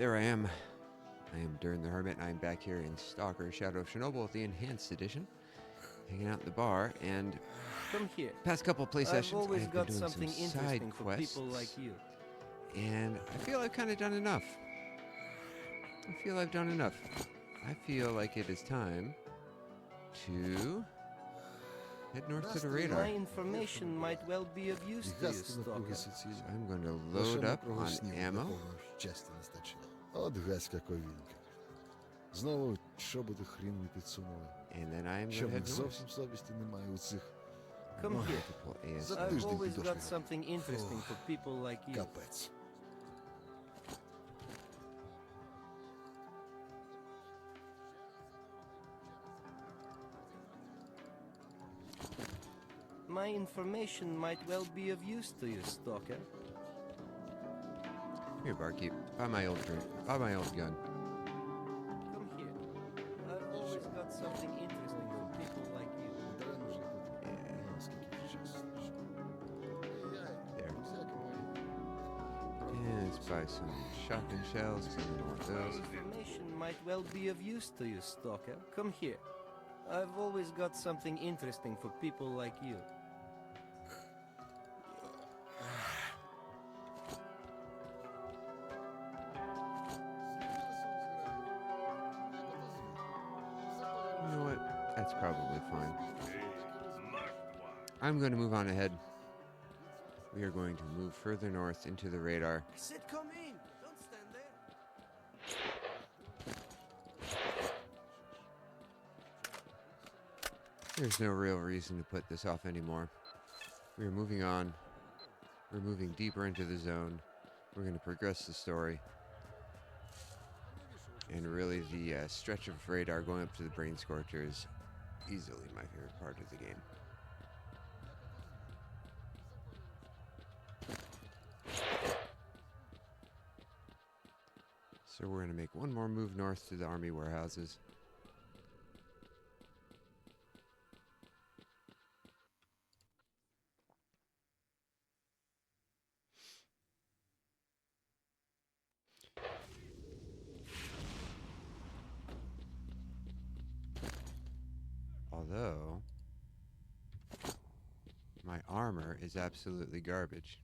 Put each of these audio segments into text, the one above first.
There I am. I am Durin the Hermit, and I'm back here in Stalker Shadow of Chernobyl with the Enhanced Edition, hanging out in the bar, and Come here. past couple of play I've sessions, always I've been got doing some something side interesting for quests, people like you. and I feel I've kind of done enough. I feel I've done enough. I feel like it is time to head north to the radar. My information might well be of use to you, Stalker. So I'm going to load up on ammo. Щастя не стачило. От гаська ковінька. Знову чоботи хрін не підсунули. And then I am Що going в to них head north. зовсім совісті немає у цих Come here. Multiple AS. За I've тиждень always підошли. got something interesting for people like you. Капець. My information might well be of use to you, Stalker. Here, barkeep. Buy my old drink. Buy my old gun. Come here. I've always got something interesting for people like you. Даремно вже тут. Скільки вже часу пройшло. There. Всяке моє. And let's buy some shotgun shells, because I don't want My those. information might well be of use to you, Stalker. Come here. I've always got something interesting for people like you. You know what? That's probably fine. I'm going to move on ahead. We are going to move further north into the radar. I said come in. Don't stand there. There's no real reason to put this off anymore. We are moving on. We're moving deeper into the zone. We're going to progress the story. And really, the stretch of radar going up to the Brain Scorcher is easily my favorite part of the game. So we're going to make one more move north to the army warehouses. Although, my armor is absolutely garbage.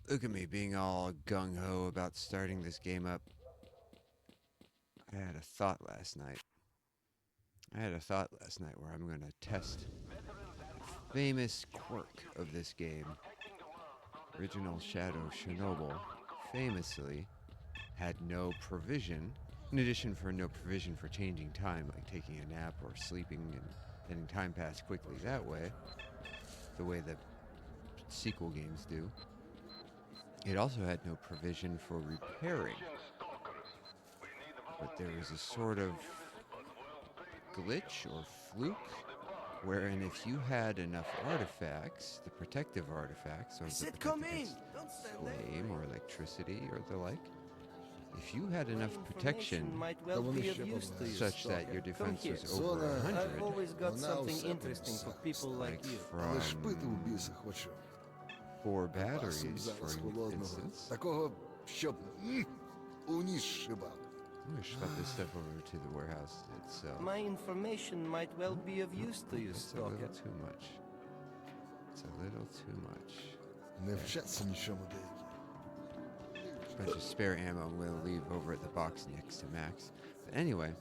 Look at me being all gung-ho about starting this game up. I had a thought last night. Where I'm going to test a famous quirk of this game. Original Shadow Chernobyl famously had no provision, in addition for no provision for changing time, like taking a nap or sleeping and letting time pass quickly that way, the way the sequel games do. It also had no provision for repairing. But there was a sort of glitch or fluke wherein if you had enough artifacts, the protective artifacts, or I the said protective come in. against Don't stand there. flame or electricity or the like, if you had My enough information protection might well Don't be wanna of ship use up to you, such that your Stalker. Come defense here. was over Zona- 100, I've always got Well, now something seven interesting for size. people like you. Але ж пити from в біса хочу. 4 Пасом batteries, for зараз холодного. instance. Такого, щоб у ніс шибав. I'm going to shove this stuff over to the warehouse itself. My information might well be of use to you, It's a little Stalker. too much. It's a little too much. Не вчаться нічому деякі. Bunch of spare ammo I'm going to leave over at the box next to Max. But anyway,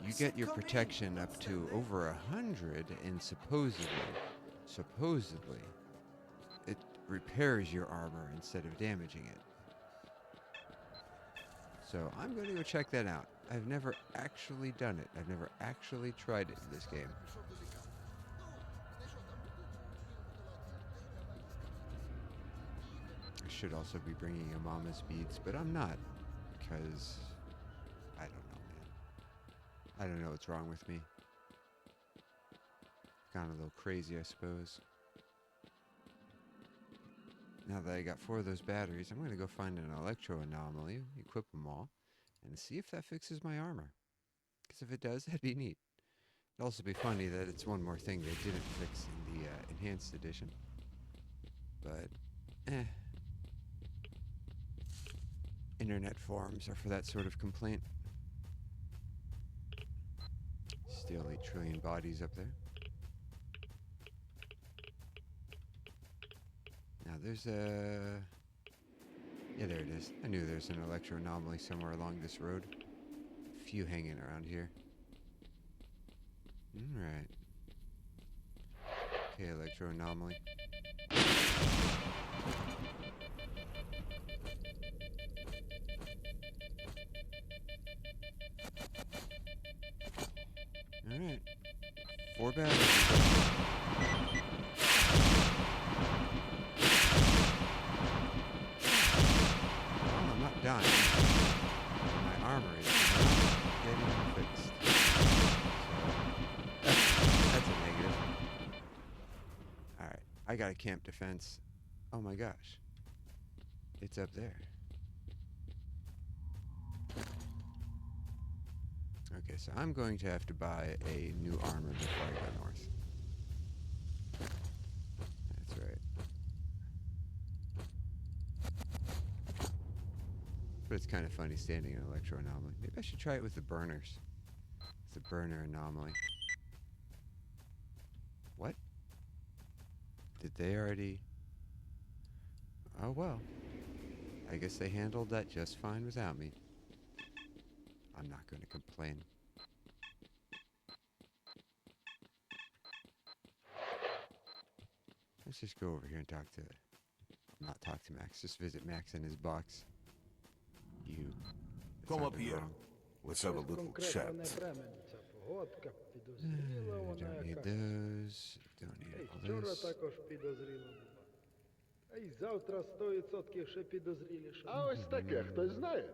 you get your protection up to over 100, and supposedly, it repairs your armor instead of damaging it. So I'm going to go check that out. I've never actually done it. I've never actually tried it in this game. I should also be bringing a Mama's beads, but I'm not, because I don't know, man. I don't know what's wrong with me. Gone a little crazy, I suppose. Now that I got 4 of those batteries, I'm going to go find an electro anomaly, equip them all, and see if that fixes my armor. Because if it does, that'd be neat. It'd also be funny that it's one more thing they didn't fix in the Enhanced Edition. But, internet forums are for that sort of complaint. Still 8 trillion bodies up there. Now there's a... Yeah, there it is. I knew there's an electro anomaly somewhere along this road. A few hanging around here. Alright. Okay, electro anomaly. Alright. 4 batteries. Well, I'm not dying. My armor is not getting fixed. So, that's a negative. Alright. I got a camp defense. Oh my gosh. It's up there. Okay, so I'm going to have to buy a new armor before I go north. That's right. But it's kind of funny standing in electro anomaly. Maybe I should try it with the burners. It's the burner anomaly. What? Did they already... Oh well. I guess they handled that just fine without me. I'm not going to complain. Let's just go over here and talk to... Not talk to Max, just visit Max in his box. You. Come up here. Let's have a little chat. Don't need those. Don't need all this. також підозріло було. А й завтра 100% ще підозріліше. А ось таке, хтось знає?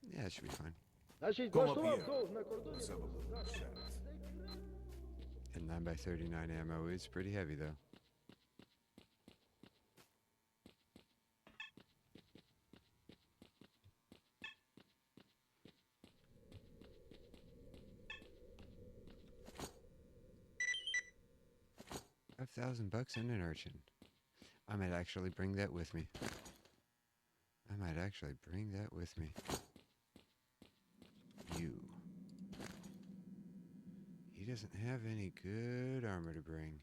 Yeah, it should be fine. Значить, Come up влаштував here. довг на кордоні. Let's have a little chat. And 9x39 ammo is pretty heavy though. $5,000 and an urchin. I might actually bring that with me. You. He doesn't have any good armor to bring.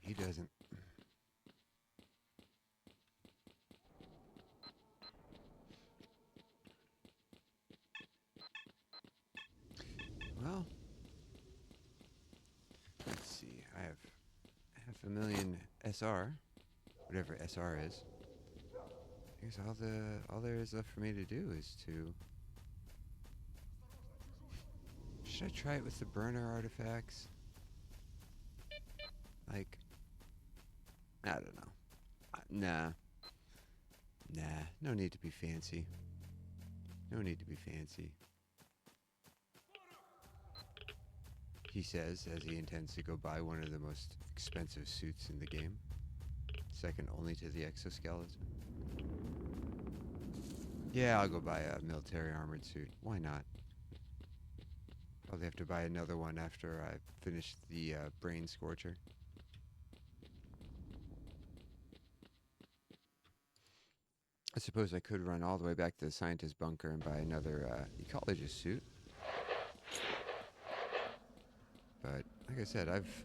He doesn't. Well, let's see. I have 500,000 SR, whatever SR is. I guess all there is left for me to do is to... Should I try it with the burner artifacts? Like, I don't know. Nah, no need to be fancy. He says, as he intends to go buy one of the most expensive suits in the game. Second only to the exoskeleton. Yeah, I'll go buy a military armored suit. Why not? Probably have to buy another one after I finish the brain Scorcher. I suppose I could run all the way back to the scientist bunker and buy another ecologist suit. But, like I said, I've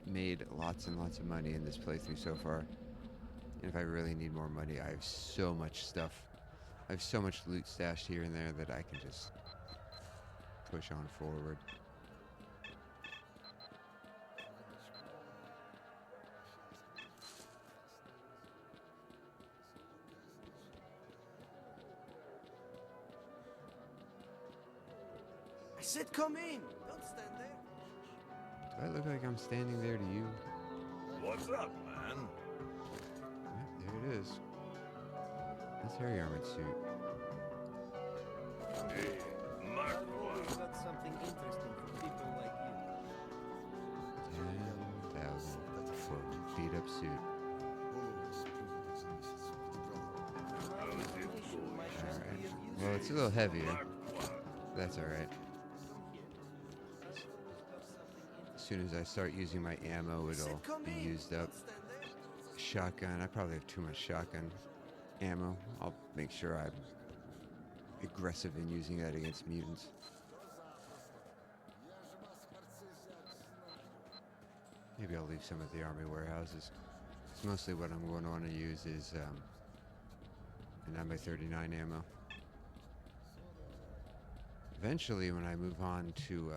made lots and lots of money in this playthrough so far. And if I really need more money, I have so much stuff. I have so much loot stashed here and there that I can just push on forward. I said come in! Don't stand there! Do I look like I'm standing there to you? What's up, man? Yeah, there it is. That's Harry Armored suit. Hey, Mark. I've always got something interesting for people like you. 10,000 for a beat up suit. Alright. Well, it's a little heavier. That's alright. As soon as I start using my ammo, it'll be used up. shotgun. I probably have too much shotgun ammo. I'll make sure I'm aggressive in using that against mutants. Maybe I'll leave some at the army warehouses. It's mostly what I'm going to want to use is an 9x39 ammo. Eventually, when I move on to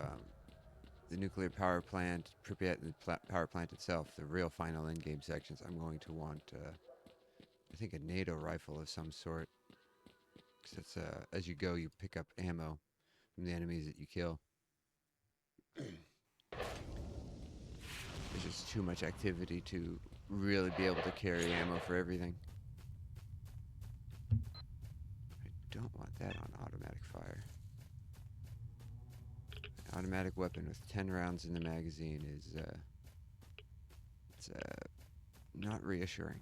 the nuclear power plant, Pripyat, and the power plant itself, the real final endgame sections, I'm going to want, I think, a NATO rifle of some sort. Because it's, as you go, you pick up ammo from the enemies that you kill. There's just too much activity to really be able to carry ammo for everything. I don't want that on automatic fire. An automatic weapon with 10 rounds in the magazine is, it's, not reassuring.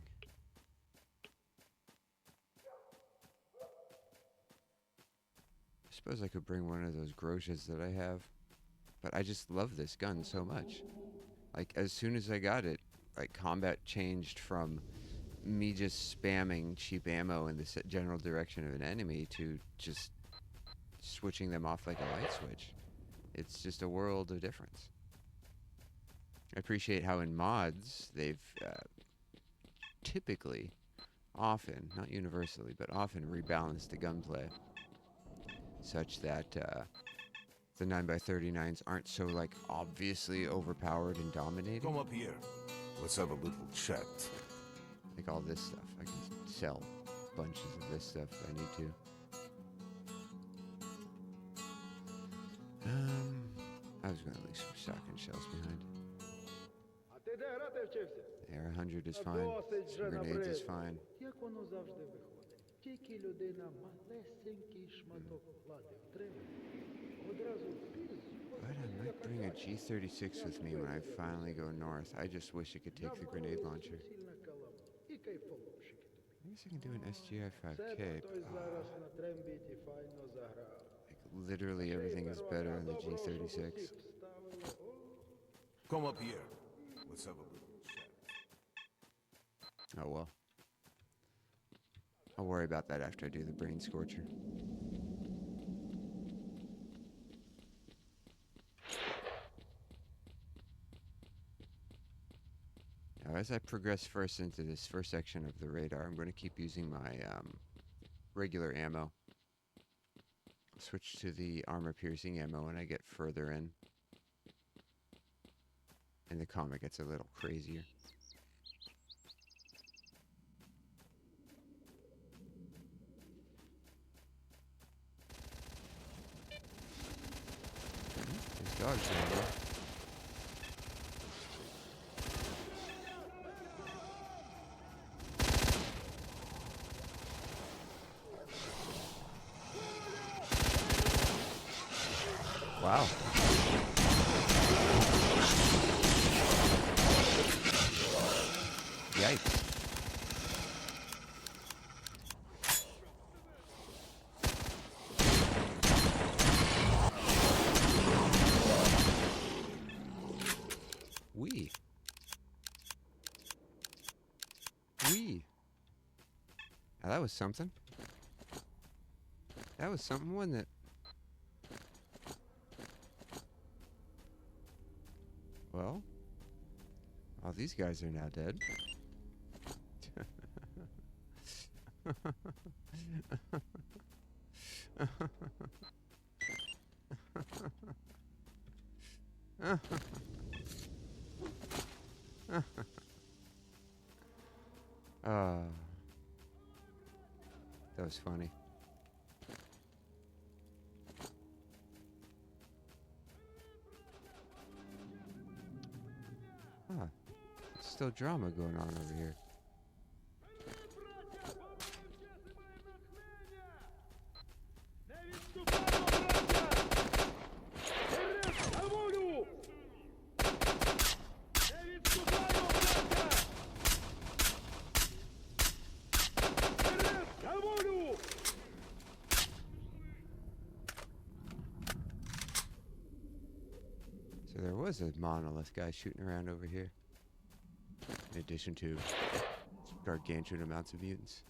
I suppose I could bring one of those Groshas that I have, but I just love this gun so much. Like, as soon as I got it, like, combat changed from me just spamming cheap ammo in the general direction of an enemy to just switching them off like a light switch. It's just a world of difference. I appreciate how in mods, they've typically, often, not universally, but often rebalanced the gunplay such that the 9x39s aren't so, like, obviously overpowered and dominating. Come up here. Let's have a little chat. Like all this stuff. I can sell bunches of this stuff if I need to. I was going to leave some shotgun shells behind. А ти де грати вчився? AR-100 is Та fine. досить Some вже grenades is набрид. fine. Як воно завжди виходить? Тільки людина малесенький шматок влади отримає, одразу піз. But I might bring a G36 with me when I finally go north. I just wish it could take the grenade launcher. Сильна калама. І кайфоломщики тобі. I guess I can do an SGI Це 5K. хтось зараз на трембіті файно заграв. Like, literally everything is better than the G36. Come up here. Let's have a little chat. Oh well. I'll worry about that after I do the brain scorcher. Now, as I progress first into this first section of the radar, I'm going to keep using my regular ammo. I'll switch to the armor-piercing ammo when I get further in. And the combat gets a little crazier. There's dogs in here. Wow. Yikes. Wee. Now that was something. That was something, wasn't it? Well, all these guys are now dead. That was funny. Still drama going on over here. So there was a monolith guy shooting around over here. In addition to gargantuan amounts of mutants.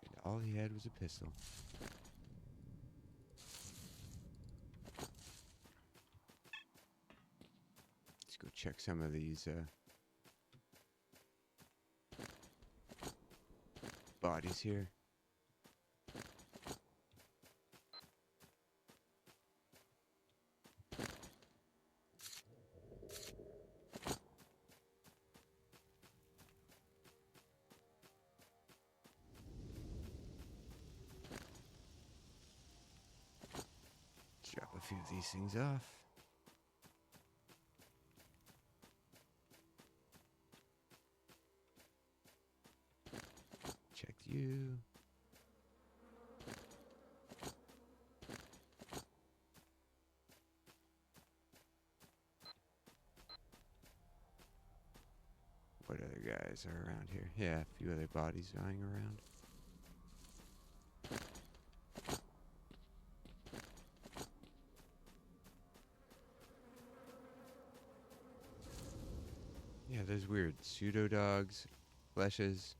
And all he had was a pistol. Let's go check some of these bodies here. Drop a few of these things off. Check you. What other guys are around here? Yeah, a few other bodies lying around. Yeah, there's weird pseudo-dogs, fleshes,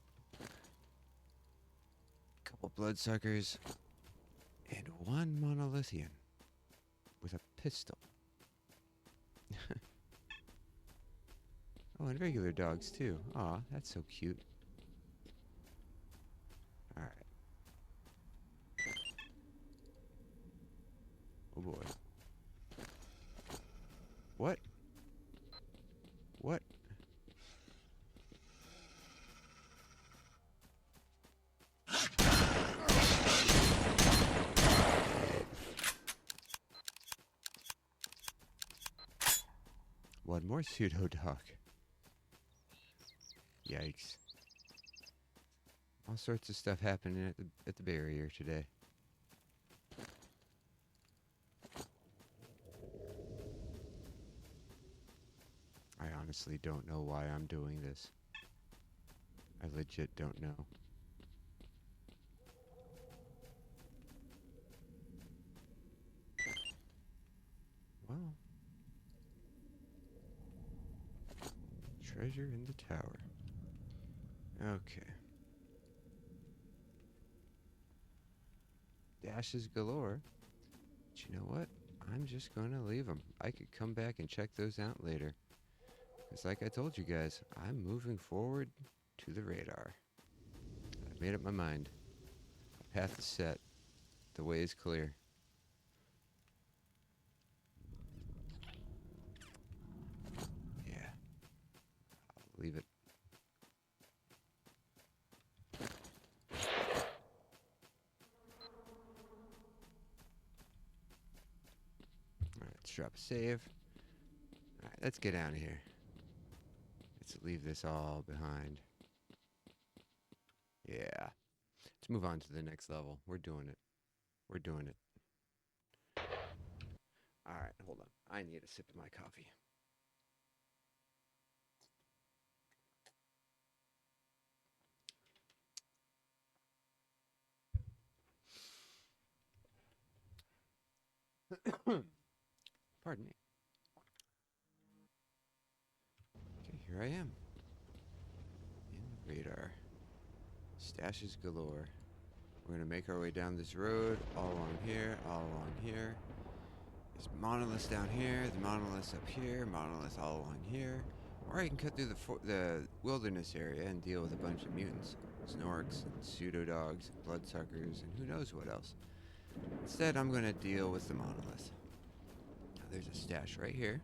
couple bloodsuckers, and one monolithian with a pistol. Oh, and regular dogs too. Aw, that's so cute. Alright. Oh boy. What? What? One more pseudo dog. Yikes. All sorts of stuff happening at the barrier today. I honestly don't know why I'm doing this. I legit don't know. Well. Treasure in the tower. Okay. Dashes galore. But you know what? I'm just going to leave them. I could come back and check those out later. Because like I told you guys, I'm moving forward to the radar. I've made up my mind. The path is set. The way is clear. Yeah. I'll leave it. Alright, let's drop a save. Alright, let's get out of here. Let's leave this all behind. Yeah. Let's move on to the next level. We're doing it. We're doing it. Alright, hold on. I need a sip of my coffee. Pardon me. Okay, here I am. In the radar. Stashes galore. We're gonna make our way down this road, all along here, all along here. There's monoliths down here, the monoliths up here, monoliths all along here. Or I can cut through the wilderness area and deal with a bunch of mutants. Snorks, and pseudo-dogs, bloodsuckers, and who knows what else. Instead, I'm gonna deal with the monolith. Now, there's a stash right here.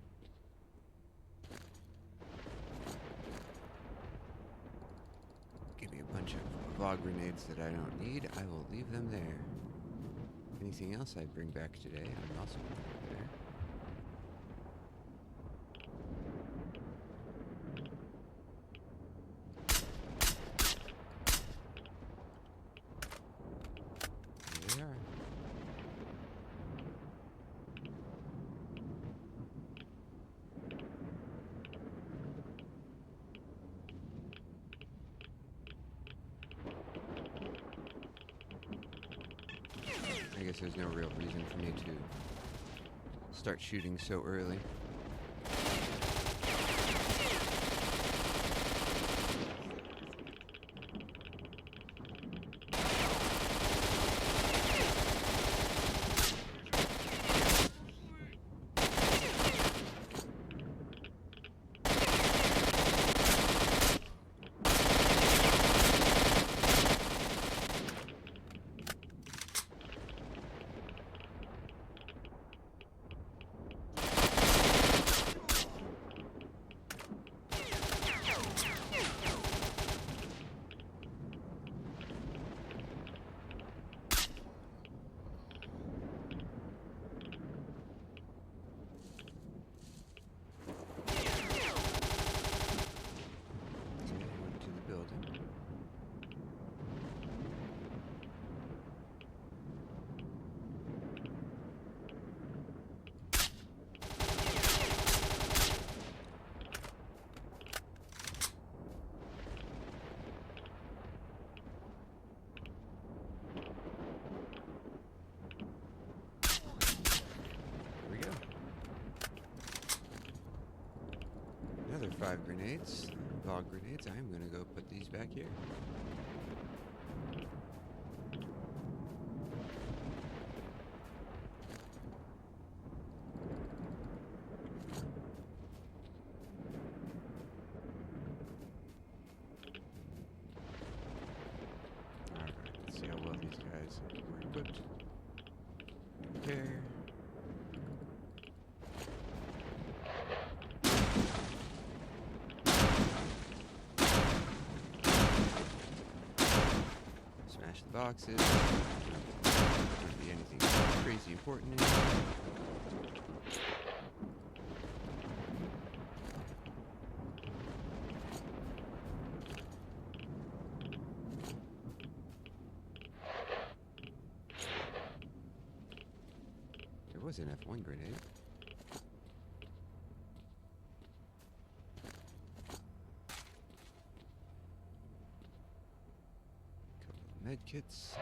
Give me a bunch of fog grenades that I don't need. I will leave them there. Anything else I bring back today, I'm also going to leave there. Here they are. I guess there's no real reason for me to start shooting so early. another 5 grenades. Log grenades. I'm gonna go put these back here. Alright, let's see how well these guys were equipped. Repair. Smash the boxes. Wouldn't be anything crazy important in here. There was an F1 grenade. Couple of med kits.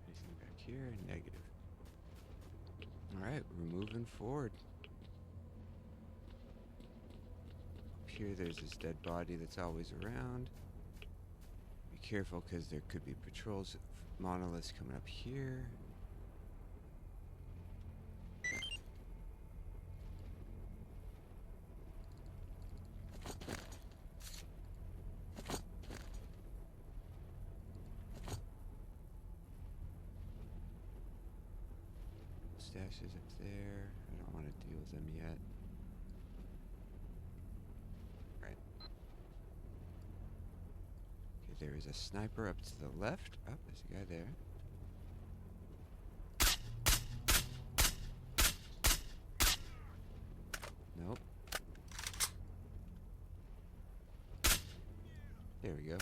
Anything back here? Negative. Alright, we're moving forward. Up here, there's this dead body that's always around. Be careful, because there could be patrols, monoliths coming up here. Stashes up there. I don't want to deal with them yet. Right. Okay, there is a sniper up to the left. Oh, there's a guy there. Nope. There we go.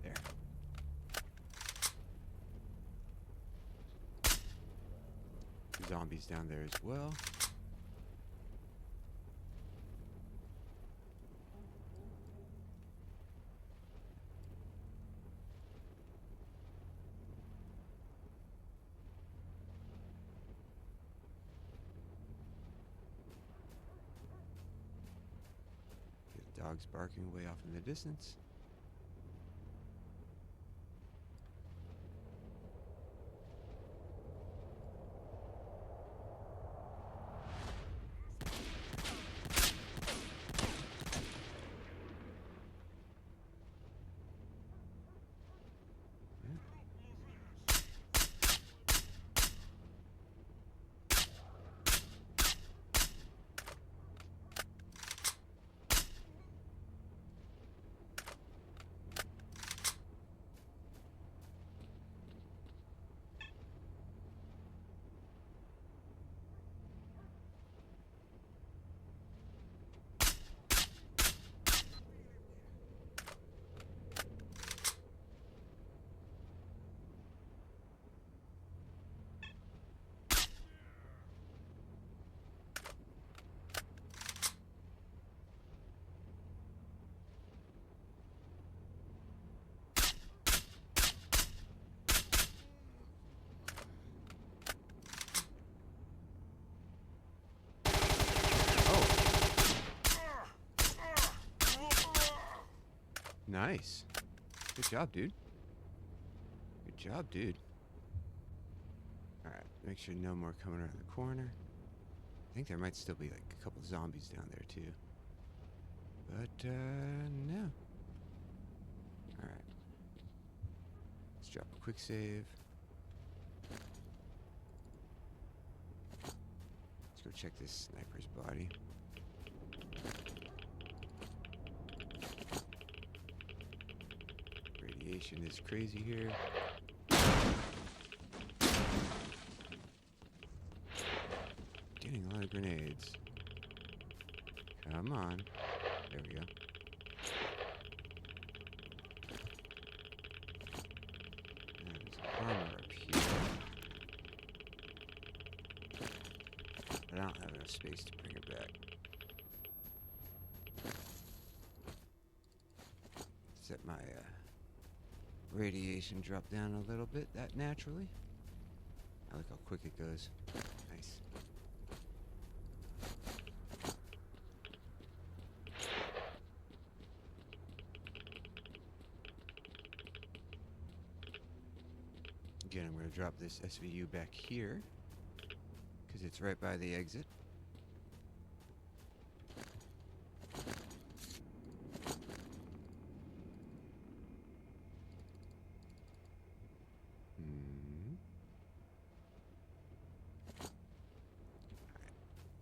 There. Zombies down there as well. The dog's barking way off in the distance. Nice. Good job, dude. Good job, dude. Alright, make sure no more coming around the corner. I think there might still be like a couple zombies down there too. But, no. Alright. Let's drop a quick save. Let's go check this sniper's body. Radiation is crazy here. getting a lot of grenades. Come on. There we go. There's armor up here. But I don't have enough space to bring it back. Set my radiation drop down a little bit, that naturally. I like how quick it goes. Nice. Again, I'm going to drop this SVU back here because it's right by the exit.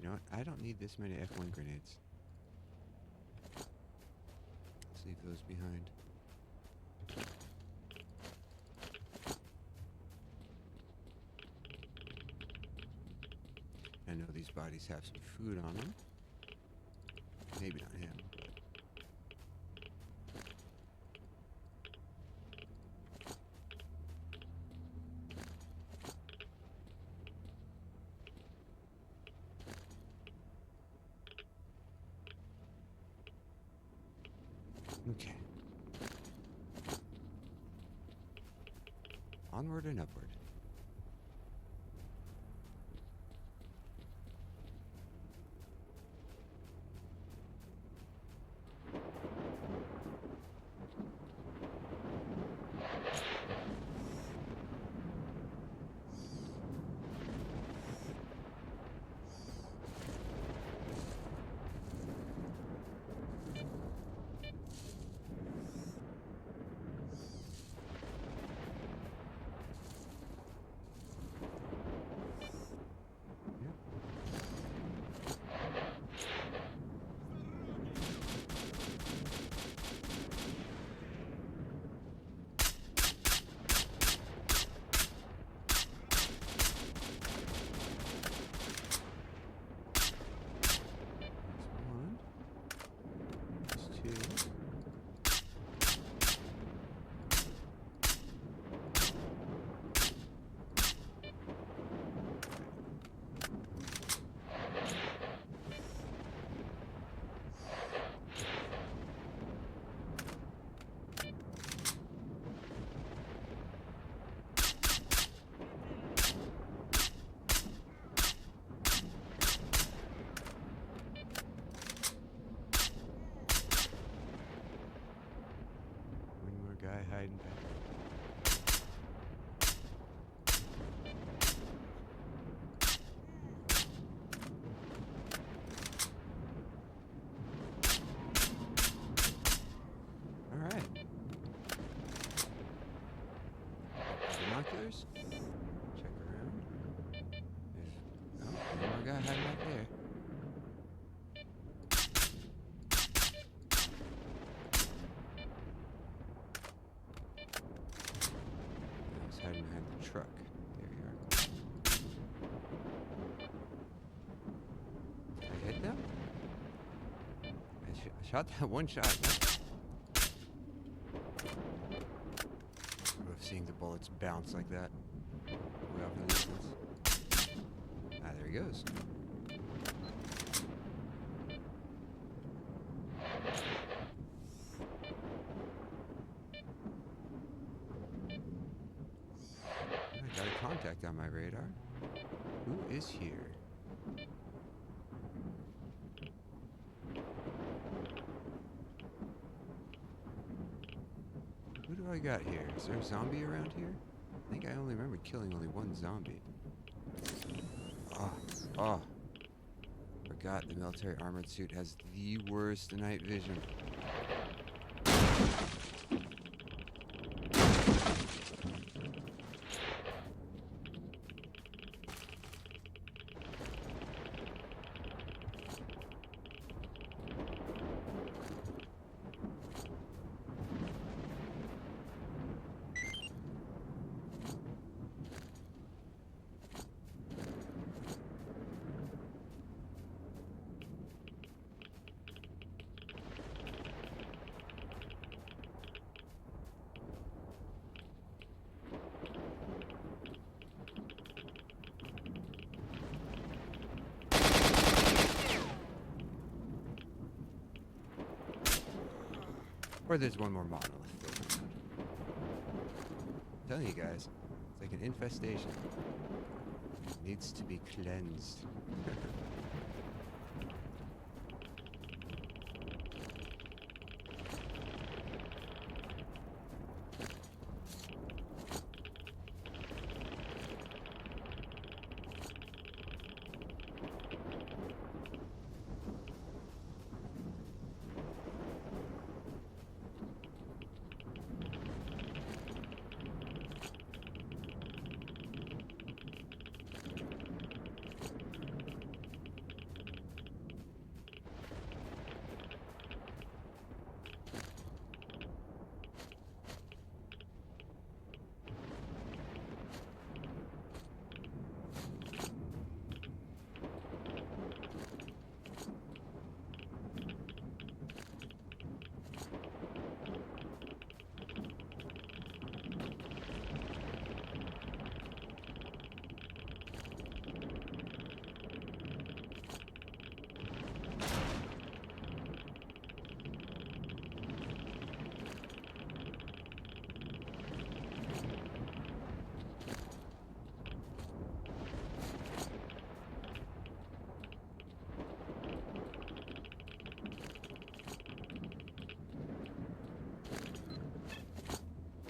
You know what? I don't need this many F1 grenades. Let's leave those behind. I know these bodies have some food on them. Maybe not him. Okay. Onward and upward. Guy hiding back. All right. Binoculars. Check around. There's one more guy hiding back there. Hiding behind the truck. There you are. Did I hit them? I shot that one shot. I love seeing the bullets bounce like that. Way off in the distance. Ah, there he goes. Got a contact on my radar. Who is here? Who do I got here? Is there a zombie around here? I think I only remember killing only one zombie. Oh. Forgot the military armored suit has the worst night vision. Or there's one more monolith floating around. I'm telling you guys, it's like an infestation. It needs to be cleansed.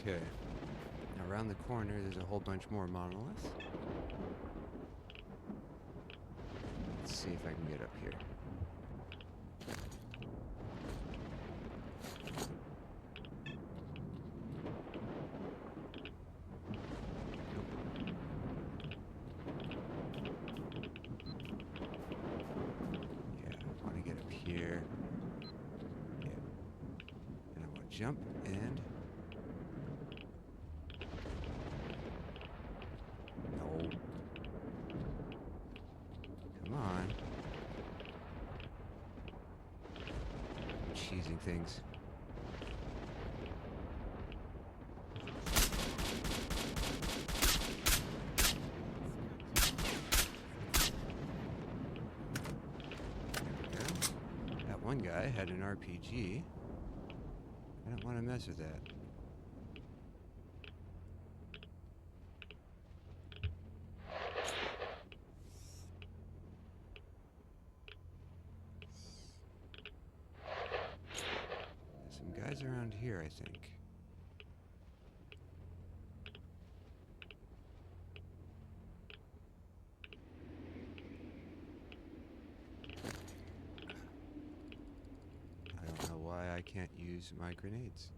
Okay. Now around the corner, there's a whole bunch more monoliths. Let's see if I can get up here. Yeah, I want to get up here. Yeah. And I want to jump and... No. Come on. I'm cheesing things. That one guy had an RPG. I don't want to mess with that. Some guys around here, I think. I don't know why I can't use my grenades.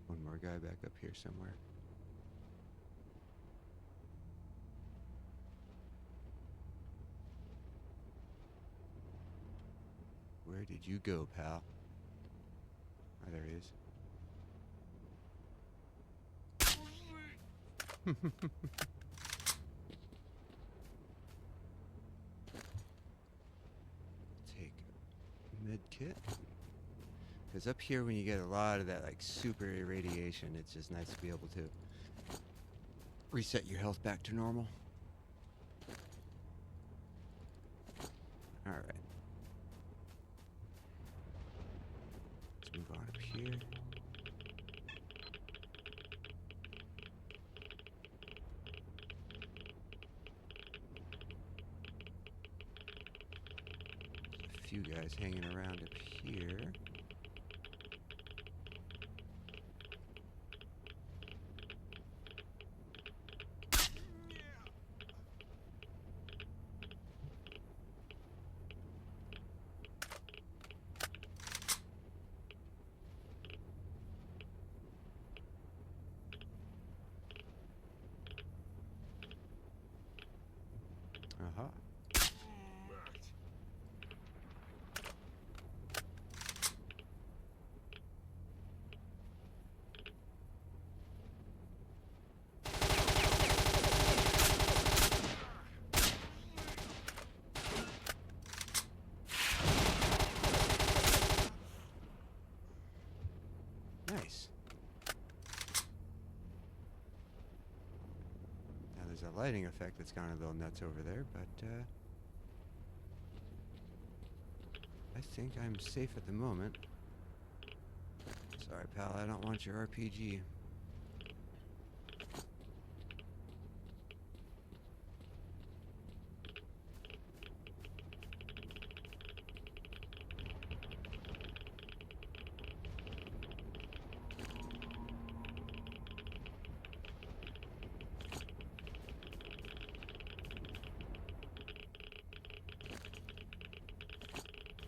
One more guy back up here somewhere. Where did you go, pal? Oh, there he is. Take a med kit. Because up here, when you get a lot of that like super irradiation, it's just nice to be able to reset your health back to normal. All right. Let's move on up here. few guys hanging around up here. Uh-huh. Nice. Now there's a lighting effect that's gone a little nuts over there, but I think I'm safe at the moment. Sorry, pal, I don't want your RPG.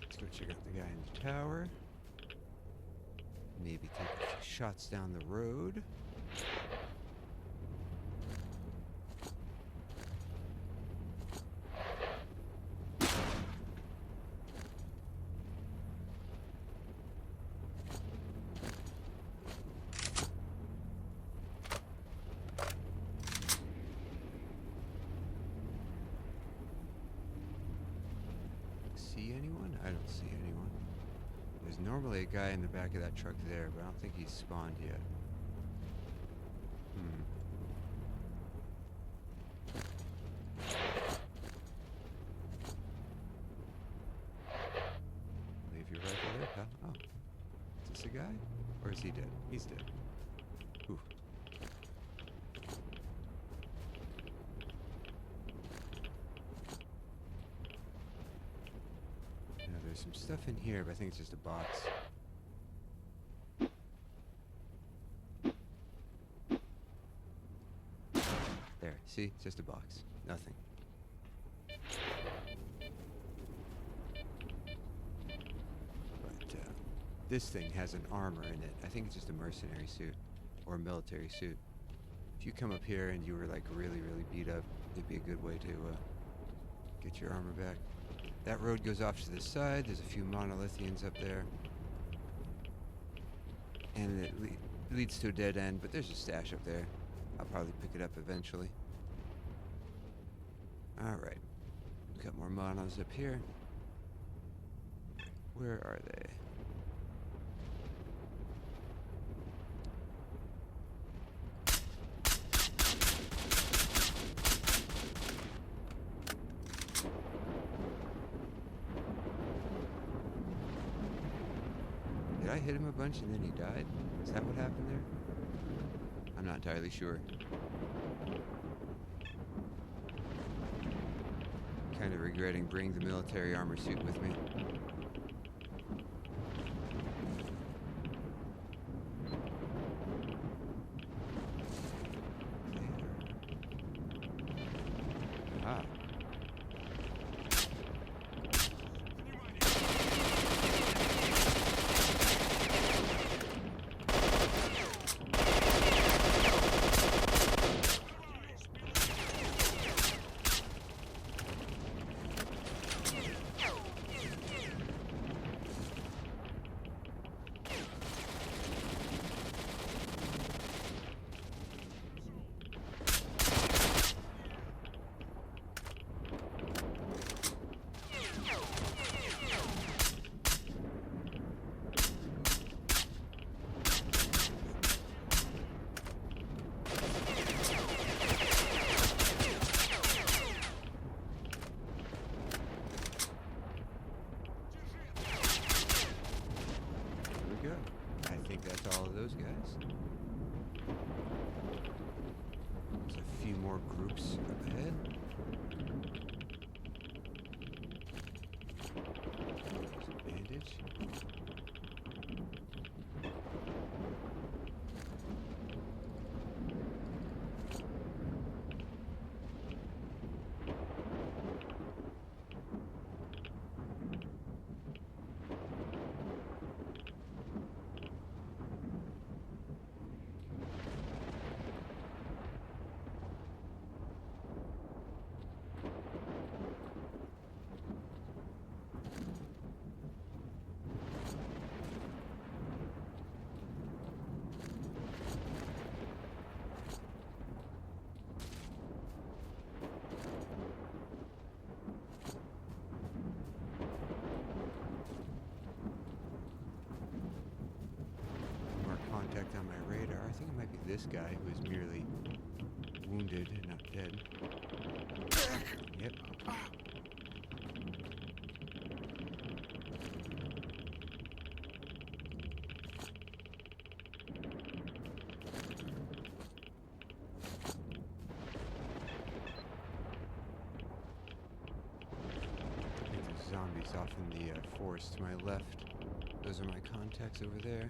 Let's go check out the guy in the tower. Maybe take a few shots down the road. See anyone? I don't see anyone. There's normally a guy in the back of that truck there, but I don't think he's spawned yet. Leave your rifle there, pal. Oh. Is this a guy? Or is he dead? He's dead. Ooh. Now there's some stuff in here, but I think it's just a box. There, see? It's just a box. Nothing. But this thing has an armor in it. I think it's just a mercenary suit. Or a military suit. If you come up here and you were like really, really beat up, it'd be a good way to get your armor back. That road goes off to the side. There's a few monolithians up there. And it leads to a dead end, but there's a stash up there. I'll probably pick it up eventually. Alright. We've got more monos up here. Where are they? Did I hit him a bunch and then he died? Is that what happened there? I'm not entirely sure. Kind of regretting bringing the military armor suit with me. Ah. I think that's all of those guys. There's a few more groups up ahead. Might be this guy who is merely wounded and not dead. Yep. Zombies off in the forest to my left. Those are my contacts over there.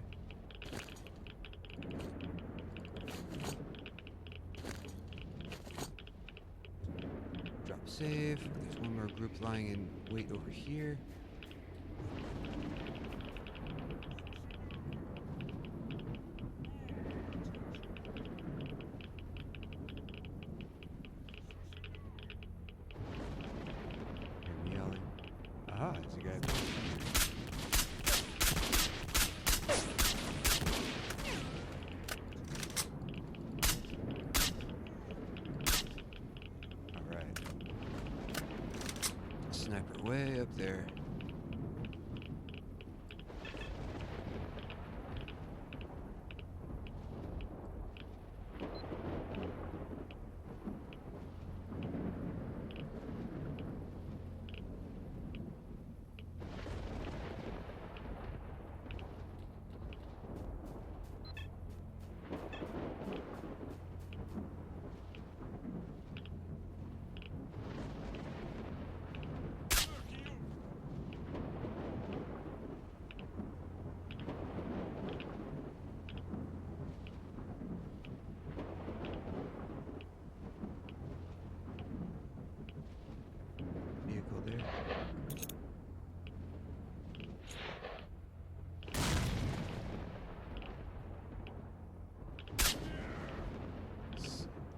Drop save. There's one more group lying in wait over here. Ah, there's a guy there. Alright. Sniper way up there. Vehicle there.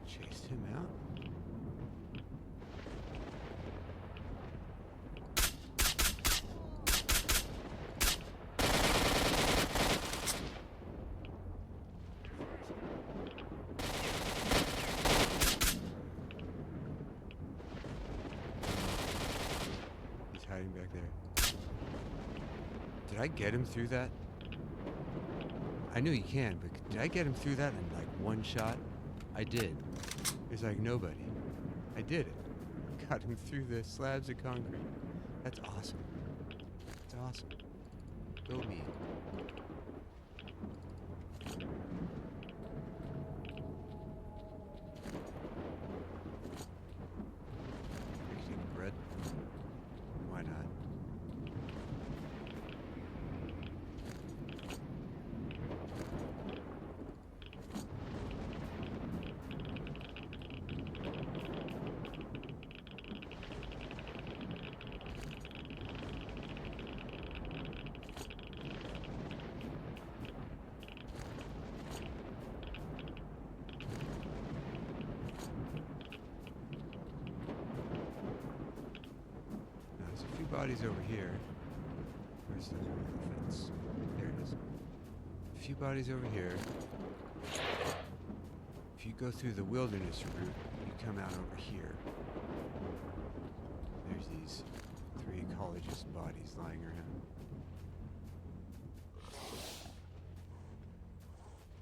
Chased him out. He's hiding back there. Did I get him through that? I knew you can, but did I get him through that in like one shot? I did. There's like nobody. I did it. Got him through the slabs of concrete. That's awesome. That's awesome. Go me. Mixing bread. Why not? Now, there's a few bodies over here. Where's the fence? There it is. A few bodies over here. If you go through the wilderness route, you come out over here. There's these 3 ecologist bodies lying around.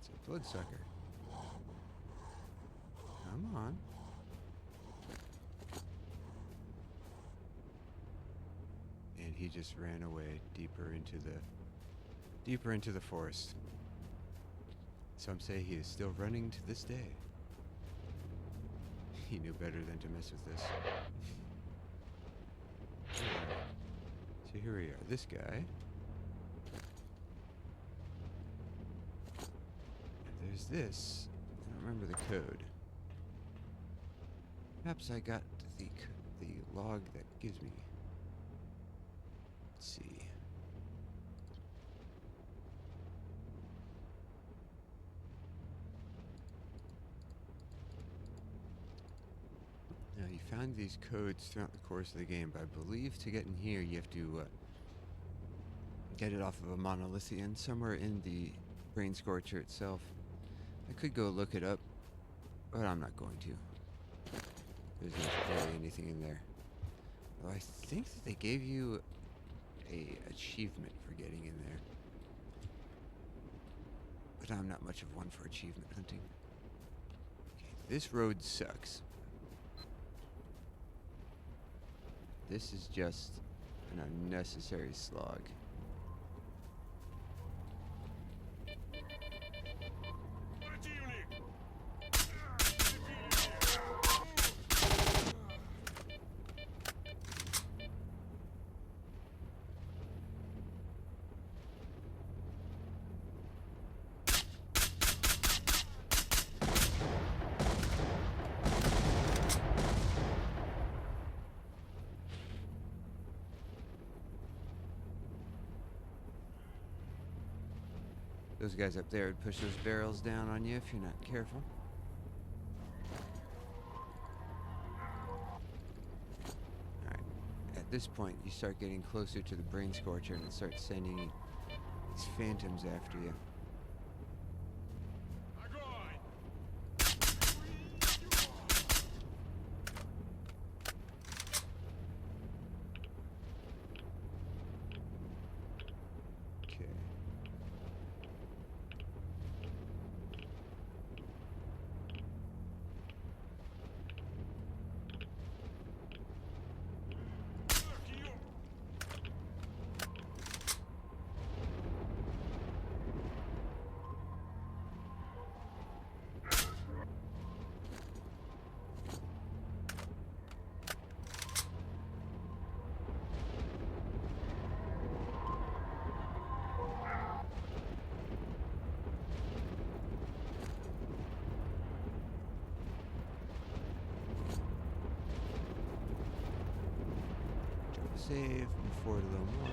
It's a bloodsucker. Come on. And he just ran away deeper into the forest. Some say he is still running to this day. He knew better than to mess with this. Alright. So here we are. This guy. And there's this. I don't remember the code. Perhaps I got the log that gives me. Let's see. Now you found these codes throughout the course of the game, but I believe to get in here you have to get it off of a monolithian somewhere in the brain Scorcher itself. I could go look it up, but I'm not going to. There's not really anything in there. Though I think that they gave you a achievement for getting in there. but I'm not much of one for achievement hunting. Okay, this road sucks. This is just an unnecessary slog. Those guys up there would push those barrels down on you if you're not careful. Alright, at this point you start getting closer to the brain scorcher and it starts sending these phantoms after you. Okay. Save, move forward a little more.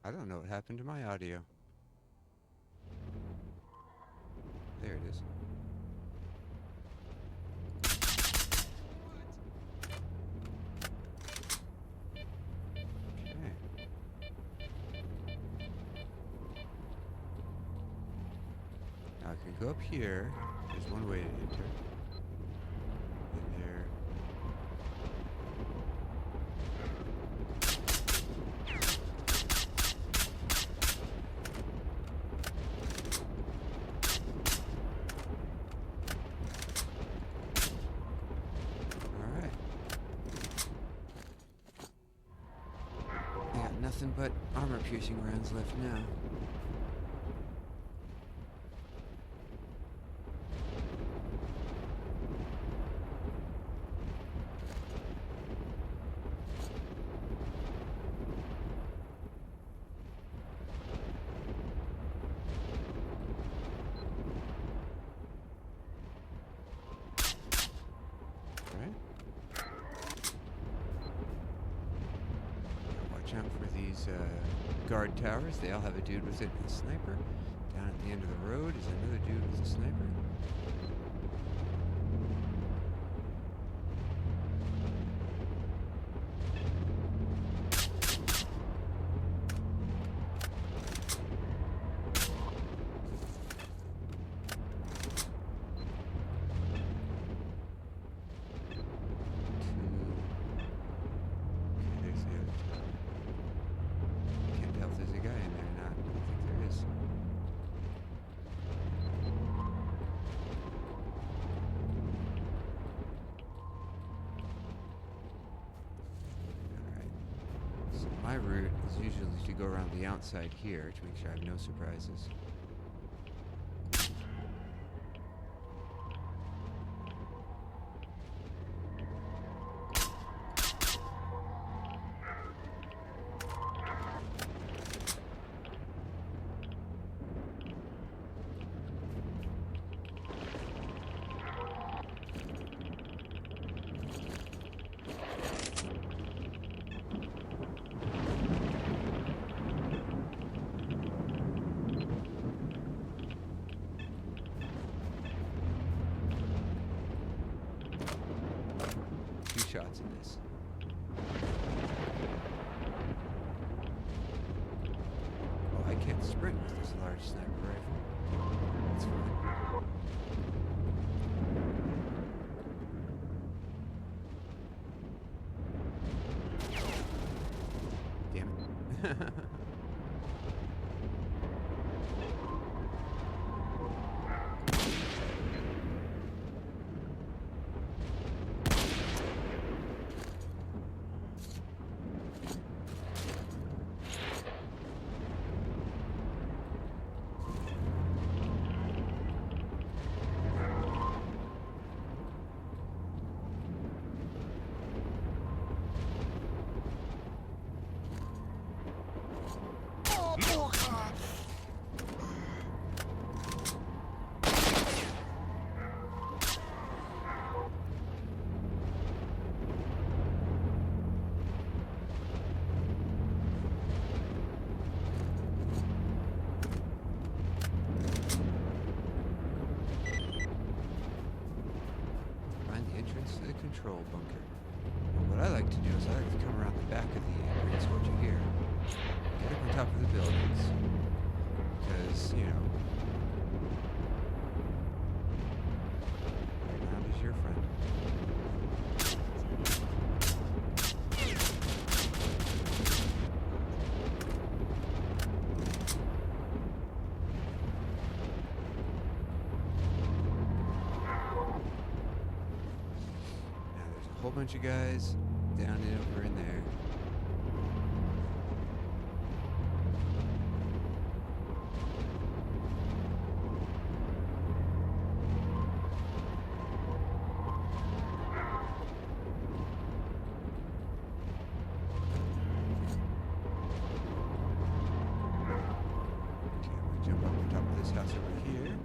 I don't know what happened to my audio. There it is. Okay. Now I can go up here. There's one way to enter. And there. Nothing but armor-piercing rounds left now. Out for these guard towers. They all have a dude with a sniper. Down at the end of the road is another dude with a sniper. My route is usually to go around the outside here to make sure I have no surprises. shots in this. Oh, I can't sprint with this large sniper rifle. That's fine. Damn it. To the control bunker. Well, what I like to do is I like to come around the back of the green Scorcher here, get up on top of the buildings, because, you know, ground is your friend. Whole bunch of guys down and over in there. Okay, I'm gonna jump up on top of this house over here.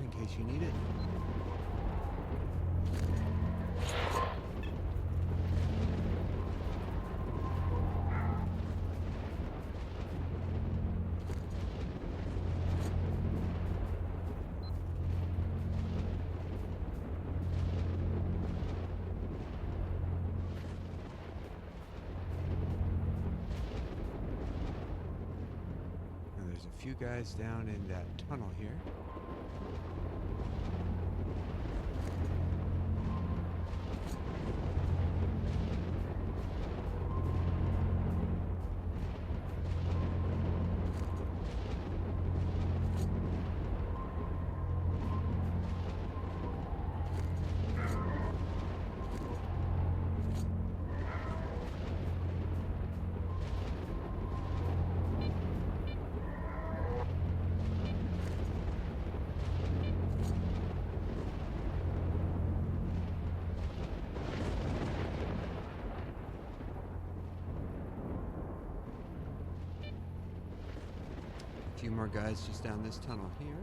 In case you need it. Now there's a few guys down in that tunnel here. few more guys just down this tunnel here.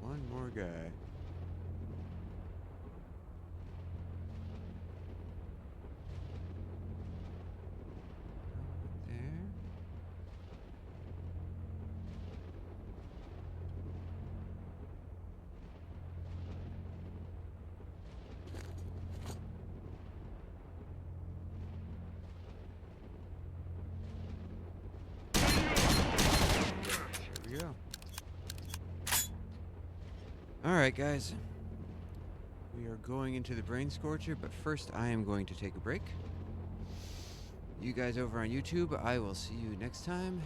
One more guy. There. There we go. Alright, guys. We are going into the Brain Scorcher, but first I am going to take a break. You guys over on YouTube, I will see you next time.